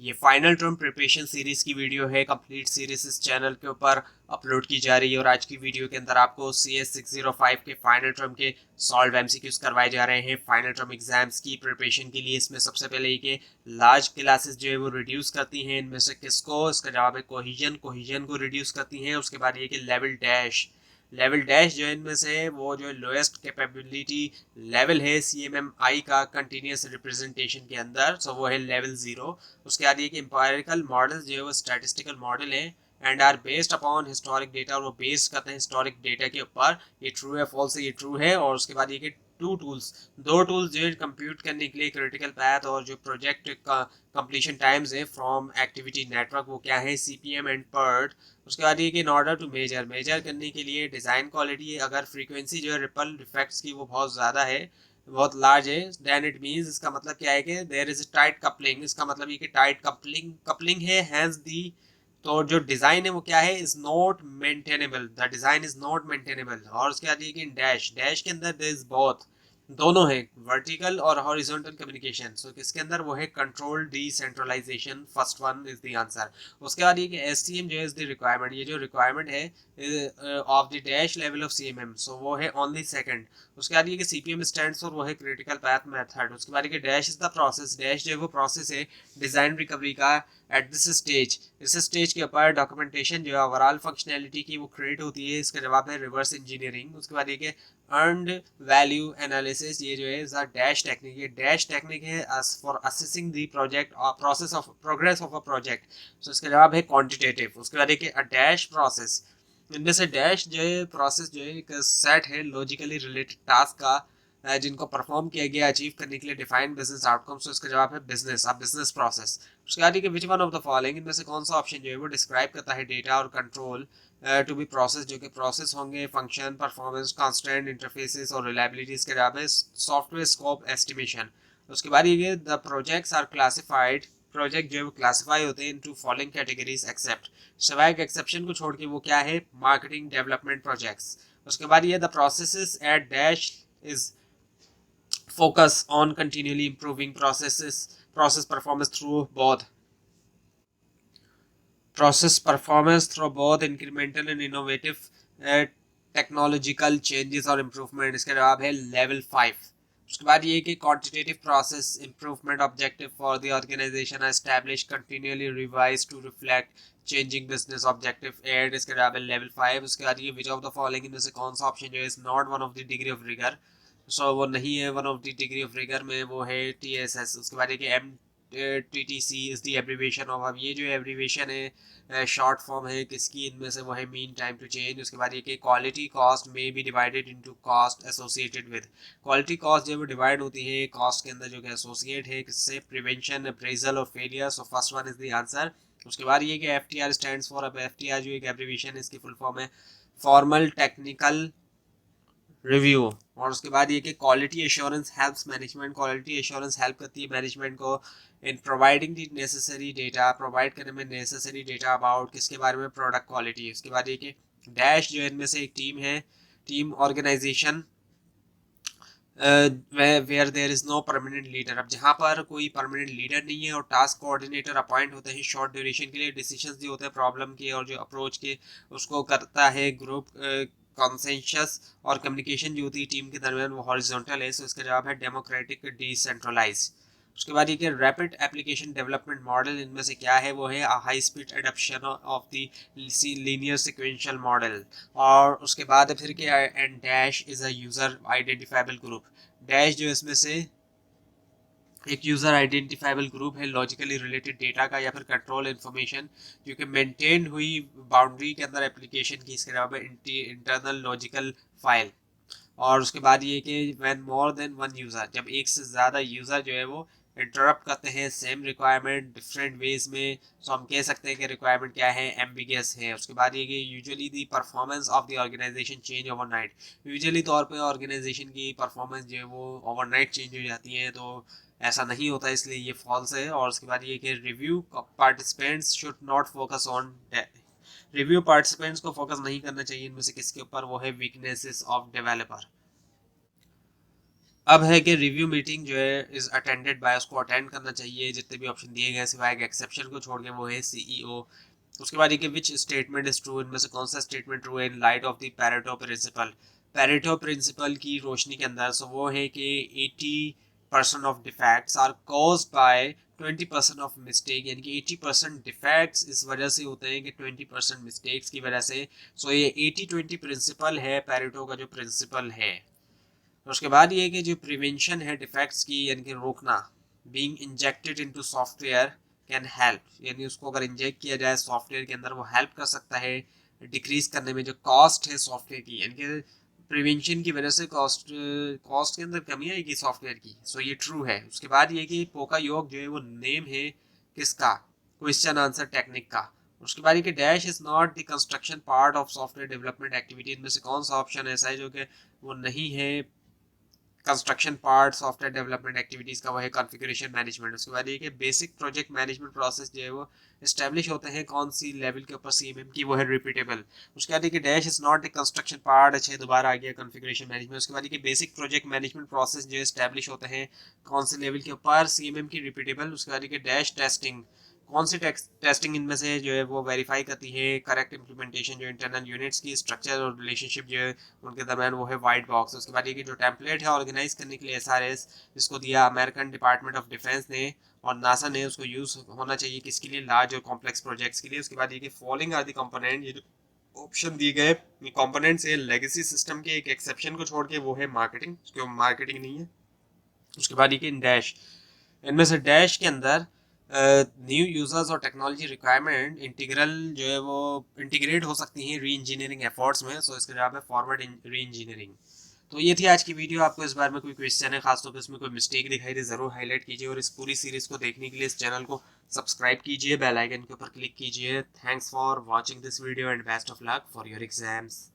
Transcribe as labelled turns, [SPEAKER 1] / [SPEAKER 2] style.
[SPEAKER 1] ये final term preparation series की video है। कंप्लीट सीरीज इस चैनल के ऊपर अपलोड की जा रही है और आज की वीडियो के अंदर आपको CS605 के फाइनल टर्म के सॉल्व एमसीक्यूज करवाए जा रहे हैं फाइनल टर्म एग्जाम्स की प्रिपरेशन के लिए। इसमें सबसे पहले ये लार्ज क्लासेस जो है वो रिड्यूस करती हैं, इनमें से किसको? इसका जवाब है कोहिजन को रिड्यूस करती हैं। उसके बाद ये कि लेवल डैश जो है इनमें से वो जो लोएस्ट कैपेबिलिटी लेवल है CMMI का कंटिन्यूस रिप्रेजेंटेशन के अंदर, सो वो है लेवल 0। उसके बाद ये कि एम्पायरिकल मॉडल जो है वो स्टैटिस्टिकल मॉडल है and are based upon historic data, और वो बेस्ड करते हैं हिस्टोरिक डेटा के ऊपर। ये ट्रू है फॉल्स है? ये ट्रू है। और उसके बाद ये कि दो टूल्स जो है कंप्यूट करने के लिए क्रिटिकल पैथ और जो प्रोजेक्ट कंप्लीशन टाइम्स है फ्रॉम एक्टिविटी नेटवर्क, वो क्या है? CPM and PERT। उसके बाद ये कि इन ऑर्डर टू मेजर करने के लिए डिज़ाइन क्वालिटी, अगर फ्रीक्वेंसी जो है रिपल इफेक्ट्स की वो बहुत ज़्यादा है, बहुत लार्ज है, देन इट मीन्स, इसका मतलब क्या है कि देयर इज टाइट कपलिंग। इसका मतलब ये कि टाइट कपलिंग है, हैंस दी। तो जो डिज़ाइन है वो क्या है? Is not maintainable, the design is not maintainable. और उसके बाद ये कि डैश के अंदर देयर इज बोथ, दोनों है, वर्टिकल और हॉरिजॉन्टल कम्युनिकेशन। सो किसके अंदर? वो है control decentralisation. First one is the answer. उसके बाद ये कि STM जो इज द रिक्वायरमेंट, ये जो रिक्वायरमेंट है of the dash level of CMM, सो वो है ओनली सेकंड। उसके बाद ये कि CPM स्टैंड्स फॉर, वो है क्रिटिकल पैथ मेथड। उसके बाद ये कि dash is the process, dash जो है वो प्रोसेस है डिजाइन रिकवरी का एट दिस स्टेज। इस स्टेज के ऊपर डॉक्यूमेंटेशन जो है ओवरऑल फंक्शनैलिटी की वो क्रिएट होती है। इसका जवाब है रिवर्स इंजीनियरिंग। उसके बाद ये कि अर्नड वैल्यू एनालिसिस, ये जो है डैश टेक्निक, ये डैश टेक्निक है फॉर असेसिंग द प्रोजेक्ट और process of progress of a project. So इसका जवाब है क्वांटिटेटिव। उसके बाद एक डैश प्रोसेस, इनमें से डैश जो है प्रोसेस जो है एक सेट है लॉजिकली रिलेटेड टास्क का जिनको परफॉर्म किया गया अचीव करने के लिए डिफाइंड बिजनेस आउटकम्स। तो इसका जवाब है बिजनेस प्रोसेस। उसके बाद which one of the following, इनमें से कौन सा ऑप्शन जो है वो डिस्क्राइब करता है डेटा और कंट्रोल टू बी प्रोसेस, जो कि प्रोसेस होंगे? फंक्शन, परफॉर्मेंस, कांस्टेंट, इंटरफेसेस और रिलायबिलिटी। इसके जवाब है सॉफ्टवेयर स्कोप एस्टिमेशन। उसके बाद ये the projects are classified, project जो है वो क्लासिफाई होते हैं इनटू फॉलोइंग कैटेगरीज एक्सेप्ट, सिवाय एक्सेप्शन को छोड़ के वो क्या है? Marketing development projects. उसके बाद ये the processes at dash is focus on continually improving process performance through both incremental and innovative uh, technological changes और improvement। इसका जवाब है लेवल 5। उसके बाद ये कि quantitative process improvement objective for the organization are established continually revised to reflect changing business objective and इसका जवाब है लेवल 5। उसके बाद ये which of the following इनमें से कौन सा ऑप्शन जो है is not one of the degree of rigor, सो वो नहीं है one of the degree of rigour में, वो है TSS। उसके बाद एक MTTC is the abbreviation of, अब ये जो एब्रीवेशन है शॉर्ट फॉर्म है किसकी? इनमें से वो है मीन टाइम टू चेंज। उसके बाद ये कि क्वालिटी कॉस्ट में be divided into cost associated with, quality cost जो है वो डिवाइड होती है कॉस्ट के अंदर जो कि एसोसिएट है किससे? प्रिवेंशन, अप्रेजल और failure. So first one is the answer. उसके बाद ये कि FTR स्टैंड्स फॉर, अब FTR जो एक एब्रीवेशन है इसकी फुल फॉर्म है फॉर्मल टेक्निकल रिव्यू। और उसके बाद ये कि quality assurance helps management, quality assurance help करती है मैनेजमेंट को in providing the necessary data, provide करने में नेसेसरी डेटा अबाउट किसके बारे में? Product quality. उसके बाद ये कि डैश जो है इनमें से एक टीम है, team organisation where there is no permanent leader, अब जहाँ पर कोई परमानेंट लीडर नहीं है और टास्क कोऑर्डिनेटर अपॉइंट होते हैं शॉर्ट ड्यूरेशन के लिए, डिसीजंस जो होते हैं प्रॉब्लम के और जो अप्रोच के उसको करता है ग्रुप कॉन्सेंशस, और कम्युनिकेशन जो होती है टीम के दरमियान वो हॉरिजॉन्टल है। सो इसका जवाब है डेमोक्रेटिक डिसेंट्रलाइज। उसके बाद ये कि रैपिड एप्लीकेशन डेवलपमेंट मॉडल, इनमें से क्या है? वो है high speed adaption of the linear sequential model. और उसके बाद फिर क्या? And dash is a user identifiable group, dash जो इसमें से एक यूजर आइडेंटिफाइबल ग्रुप है लॉजिकली रिलेटेड डेटा का या फिर कंट्रोल इन्फॉर्मेशन जो कि मेंटेन हुई बाउंड्री के अंदर एप्लीकेशन की। इसके अलावा इंटरनल लॉजिकल फाइल। और उसके बाद ये कि when more than one user, जब एक से ज़्यादा यूज़र जो है वो इंटरप्ट करते हैं सेम रिक्वायरमेंट डिफरेंट वेज में, तो हम कह सकते हैं कि रिक्वायरमेंट क्या है? एम्बिगियस है। उसके बाद ये कि usually the performance of the organisation change overnight, usually तौर पे ऑर्गेनाइजेशन की परफॉर्मेंस जो है वो ओवरनाइट चेंज हो जाती है, तो ऐसा नहीं होता, इसलिए ये फॉल्स है। और उसके बाद ये कि रिव्यू पार्टिसिपेंट्स को फोकस नहीं करना चाहिए इनमें से किसके ऊपर? वो है वीकनेसेस ऑफ डेवलपर। अब है कि रिव्यू मीटिंग जो है इज अटेंडेड बाय, उसको अटेंड करना चाहिए, जितने भी ऑप्शन दिए गए सिवाय एक एक्सेप्शन को छोड़ के, वो है सीईओ। उसके बाद ये कि विच स्टेटमेंट इज ट्रू, इनमें से कौन सा स्टेटमेंट ट्रू है in light of the Pareto principle. Pareto principle की रोशनी के अंदर सो वो है कि 80% of defects are caused by 20% of mistake, यानी कि 80% डिफेक्ट्स इस वजह से होते हैं कि 20% मिस्टेक्स की वजह से। सो ये 80-20 प्रिंसिपल है पैरेटो का जो प्रिंसिपल है। और उसके बाद ये कि जो प्रिवेंशन है डिफेक्ट्स की, यानी कि रोकना, being injected into software can help, यानी उसको अगर इंजेक्ट किया जाए सॉफ्टवेयर के अंदर वो हेल्प कर सकता है डिक्रीज करने में जो कॉस्ट है सॉफ्टवेयर की, यानी कि प्रिवेंशन की वजह से कॉस्ट कॉस्ट के अंदर कमी आएगी सॉफ्टवेयर की। सो ये ट्रू है। उसके बाद ये कि पोका योग जो है वो नेम है किसका, क्वेश्चन आंसर टेक्निक का। उसके बाद ये कि dash is not the construction part of software development activity, इनमें से कौन सा ऑप्शन ऐसा है जो कि वो नहीं है construction part software development activities का, वो है कॉन्फ़िगरेशन मैनेजमेंट। उसके बाद ये कि बेसिक प्रोजेक्ट मैनेजमेंट प्रोसेस जो है वो एस्टेब्लिश होते हैं कौन सी लेवल के ऊपर, सीएमएम की, वो है रिपीटेबल। उसके बाद ये कि dash is not the construction part, अच्छे दोबारा आ गया कॉन्फ़िगरेशन मैनेजमेंट। उसके बाद ये कि बेसिक प्रोजेक्ट मैनेजमेंट प्रोसेस जो एस्टेब्लिश होते हैं कौन से लेवल के ऊपर, सीएमएम की, रिपीटेबल। उसके बाद ये कि डैश टेस्टिंग, कौन सी टेस्टिंग इनमें से जो है वो वेरीफाई करती है करेक्ट इंप्लीमेंटेशन, जो इंटरनल यूनिट्स की स्ट्रक्चर और रिलेशनशिप जो है उनके दरमियान, वो है वाइट बॉक्स। उसके बाद ये कि जो टेम्पलेट है ऑर्गेनाइज करने के लिए एसआरएस, जिसको दिया अमेरिकन डिपार्टमेंट ऑफ डिफेंस ने और नासा ने, उसको यूज होना चाहिए किसके लिए, लार्ज और कॉम्प्लेक्स प्रोजेक्ट्स के लिए। उसके बाद ये कि फॉलोइंग आर द कंपोनेंट, ये जो ऑप्शन दिए गए कंपोनेंट्स है लेगेसी सिस्टम के, एक एक्सेप्शन को छोड़ के, वो है मार्केटिंग, उसके मार्केटिंग नहीं है। उसके बाद ये कि डैश, इनमें से डैश के अंदर न्यू यूजर्स और टेक्नोलॉजी रिक्वायरमेंट इंटीग्रल जो है वो इंटीग्रेट हो सकती हैं री इंजीनियरिंग एफर्ट्स में। सो इसका जवाब है फॉरवर्ड री इंजीनियरिंग। तो ये थी आज की वीडियो। आपको इस बार में कोई क्वेश्चन है, खासतौर पर इसमें कोई मिस्टेक दिखाई दे, जरूर हाईलाइट कीजिए, और इस पूरी सीरीज को देखने के लिए इस चैनल को सब्सक्राइब कीजिए, बेल आइकन के ऊपर क्लिक कीजिए। Thanks for watching this video and best of luck for your exams.